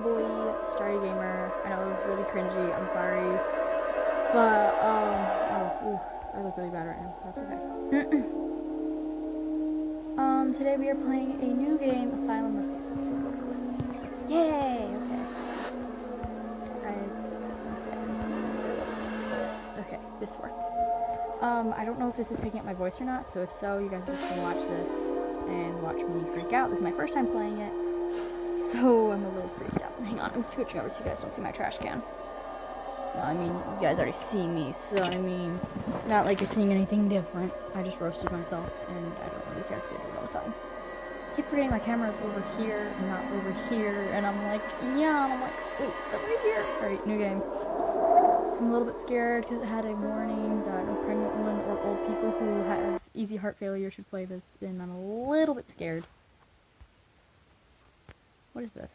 boy, Starry Gamer. I know it was really cringy, I'm sorry. But, I look really bad right now. That's okay. Today we are playing a new game, Asylum. Let's see if this will go with me. Yay! Okay, this is gonna be a little difficult. Okay, this works. I don't know if this is picking up my voice or not, so if so, you guys are just gonna watch this and watch me freak out. This is my first time playing it, so I'm a little freaked out. Hang on, I'm switching over so you guys don't see my trash can. Well, I mean, you guys already see me, so I mean, not like you're seeing anything different. I just roasted myself, and I don't really care because I do it all the time. I keep forgetting my camera is over here and not over here, and I'm like, yeah, and I'm like, wait, it's over here. Alright, new game. I'm a little bit scared because it had a warning that no pregnant women or old people who have easy heart failure should play this, and I'm a little bit scared. What is this?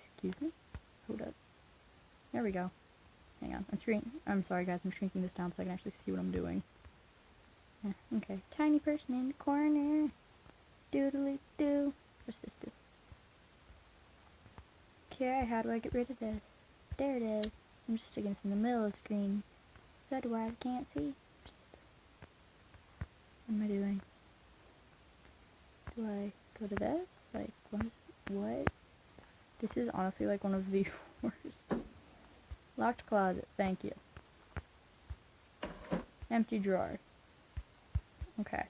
Excuse me? Hold up. There we go. Hang on. I'm sorry guys, I'm shrinking this down so I can actually see what I'm doing. Okay. Tiny person in the corner. Doodly doo. What's this do? Okay, how do I get rid of this? There it is. So I'm just sticking this in the middle of the screen. So do I can't see. What am I doing? Do I go to this? Like, what? This is honestly like one of the worst. Locked closet, thank you. Empty drawer. Okay.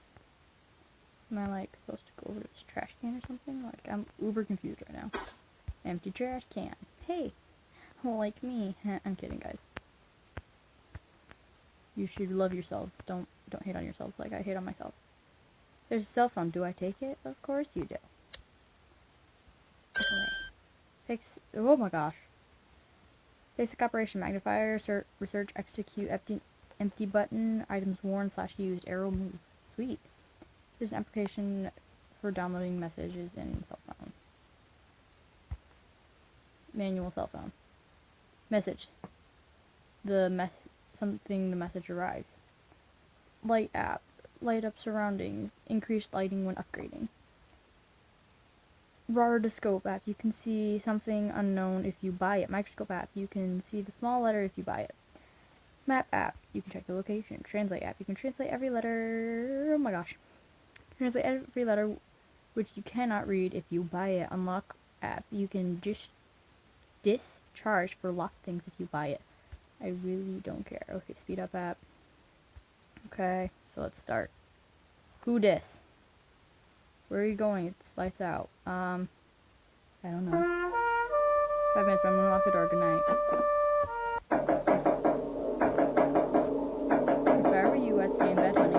Am I like supposed to go over to this trash can or something? Like, I'm uber confused right now. Empty trash can. Hey, like me. I'm kidding, guys. You should love yourselves. Don't hate on yourselves like I hate on myself. There's a cell phone. Do I take it? Of course you do. Take away. Oh my gosh. Basic operation magnifier, research, execute, empty button, items worn / used, arrow move. Sweet. There's an application for downloading messages in cell phone. Manual cell phone. Message. The message arrives. Light app. Light up surroundings. Increased lighting when upgrading. Rotoscope app, you can see something unknown if you buy it. Microscope app, you can see the small letter if you buy it. Map app, you can check the location. Translate app, you can translate every letter. Oh my gosh. Translate every letter which you cannot read if you buy it. Unlock app, you can just discharge for locked things if you buy it. I really don't care. Okay, speed up app. Okay, so let's start. Who dis? Where are you going? It's lights out. I don't know. 5 minutes, but I'm gonna lock the door. Good night. If I were you, I'd stay in bed, honey.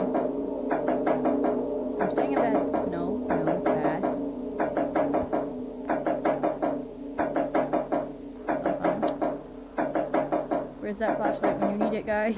I'm staying in bed. No, bad. So fun. Where's that flashlight when you need it, guys?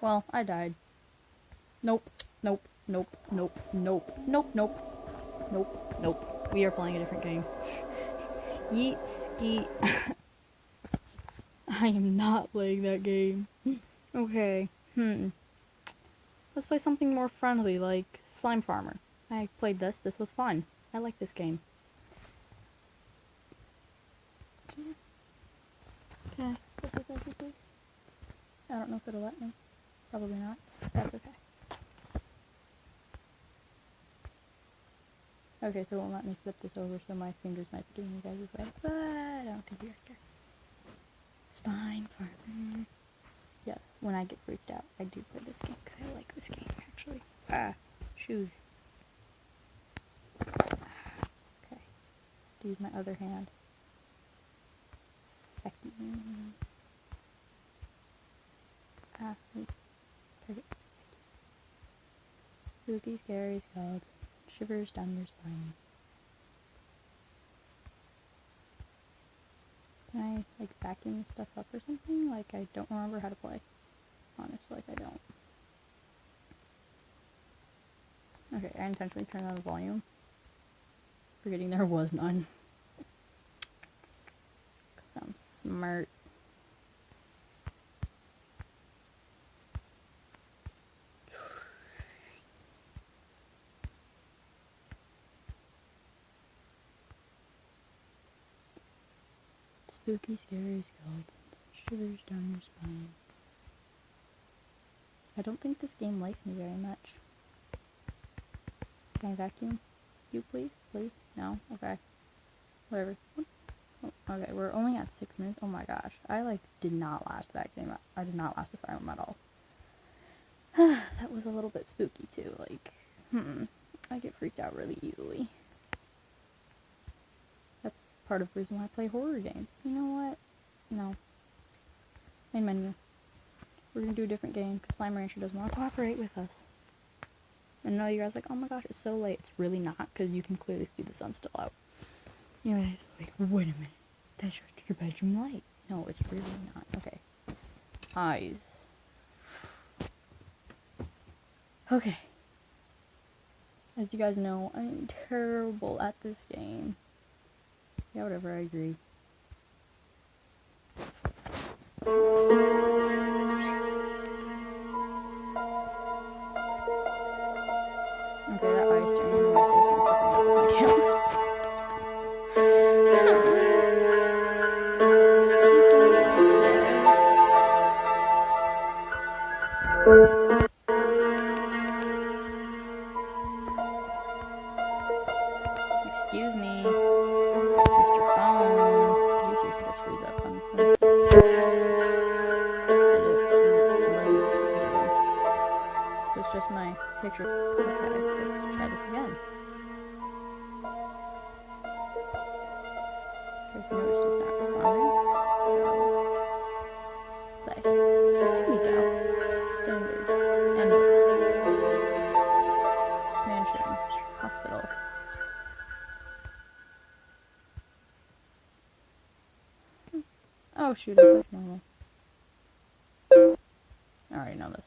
Well, I died. Nope. We are playing a different game. Yeet ski. I am not playing that game. Okay. Let's play something more friendly, like Slime Farmer. I played this. This was fun. I like this game. Okay. Put this over, please. I don't know if it'll let me. Probably not. That's okay. Okay, so it won't let me flip this over, so my fingers might be getting you guys' way. But I don't think you guys care. Slime Farmer. Yes. when I get freaked out, I do play this game because I like this game, actually. Ah, shoes. Okay, use my other hand. Ah, perfect. Spooky, scary skeletons, shivers down your spine. Can I, like, vacuum this stuff up or something? Like, I don't remember how to play. Honestly, like, I don't. Okay, I intentionally turned on the volume, forgetting there was none. Because I'm smart. Spooky, scary skeletons, shivers down your spine. I don't think this game likes me very much. Can I vacuum you, please? Please? No? Okay. Whatever. Oh, okay, we're only at 6 minutes. Oh my gosh. I, like, did not last that game. I did not last Asylum at all. That was a little bit spooky, too. Like, I get freaked out really easily. That's part of the reason why I play horror games. You know what? No. Main menu. We're gonna do a different game, because Slime Rancher doesn't want to cooperate with us. And I know you guys are like, oh my gosh, it's so late. It's really not, because you can clearly see the sun still out. You guys are like, wait a minute. That's just your bedroom light. No, it's really not. Okay. Eyes. Okay. As you guys know, I'm terrible at this game. Yeah, whatever, I agree. Okay, that eye staring into my soul, so I'm covering it with my camera. Excuse me, Mr. Phone. Did you seriously just freeze up? What is it doing? So it's just my picture. Okay, so let's try this again. Okay, if you noticed, it's not responding. So, play. There we go. Standard. Endless. Mansion. Hospital. Oh shoot, I clicked normal. I already know this.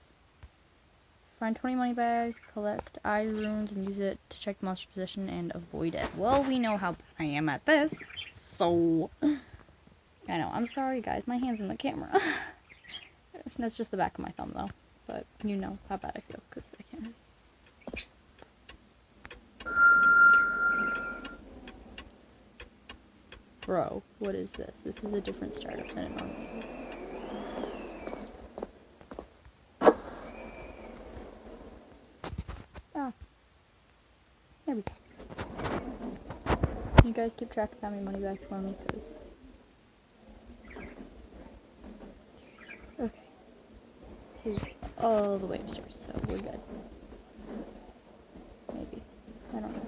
Find 20 money bags, collect eye runes, and use it to check the monster's position and avoid it. Well, we know how I am at this, so... I know, I'm sorry guys, my hand's in the camera. That's just the back of my thumb though, but you know how bad I feel, because I can't. Bro, what is this? This is a different startup than it normally is. Ah. There we go. You guys keep track of how many money bags for me, because... Okay. He's all the way upstairs, so we're good. Maybe. I don't know.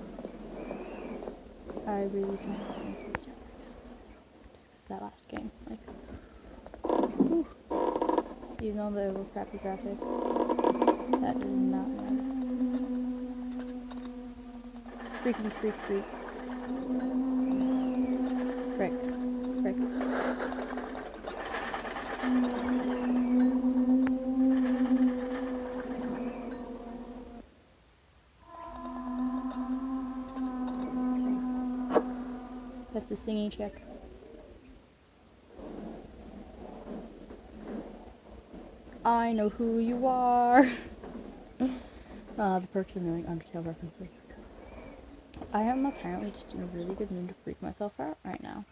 I really can't just because of that last game. Like, whew. Even though they were crappy graphics, that does not matter. Freaky freak freak. Frick. Frick. That's the singing check. I know who you are. The perks of knowing Undertale references. I am apparently just in a really good mood to freak myself out right now.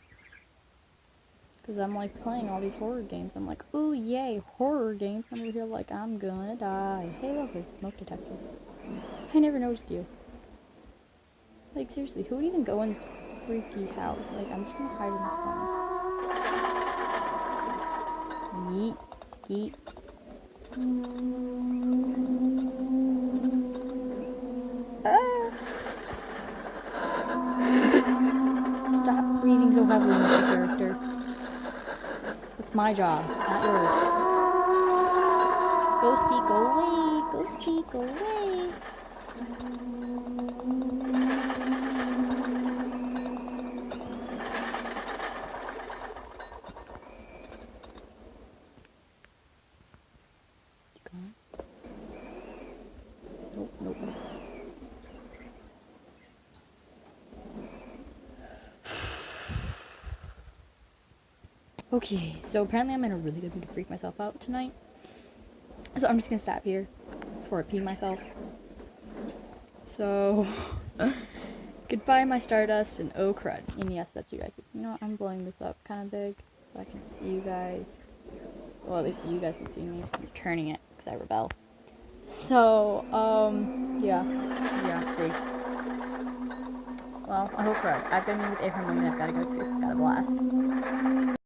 Because I'm like playing all these horror games. I'm like, ooh, yay, horror games. I'm over here like, I'm gonna die. Hey, look, there's a smoke detector. I never noticed you. Like, seriously, who would even go in this freaky house? Like, I'm just gonna hide in the corner. Yeet, skeet. Stop breathing so heavily, Mr. Character. It's my job, not yours. Ghosty, go away. Ghosty, go away. Nope, nope. Okay, so apparently I'm in a really good mood to freak myself out tonight. So I'm just gonna stop here before I pee myself. So, goodbye my Stardust and oh crud. And yes, that's you guys. You know what, I'm blowing this up kind of big so I can see you guys. Well, at least you guys can see me, so I'm turning it because I rebel. So, yeah, see. Well, oh crud. I've been with Abraham and I've gotta go too. Got a blast.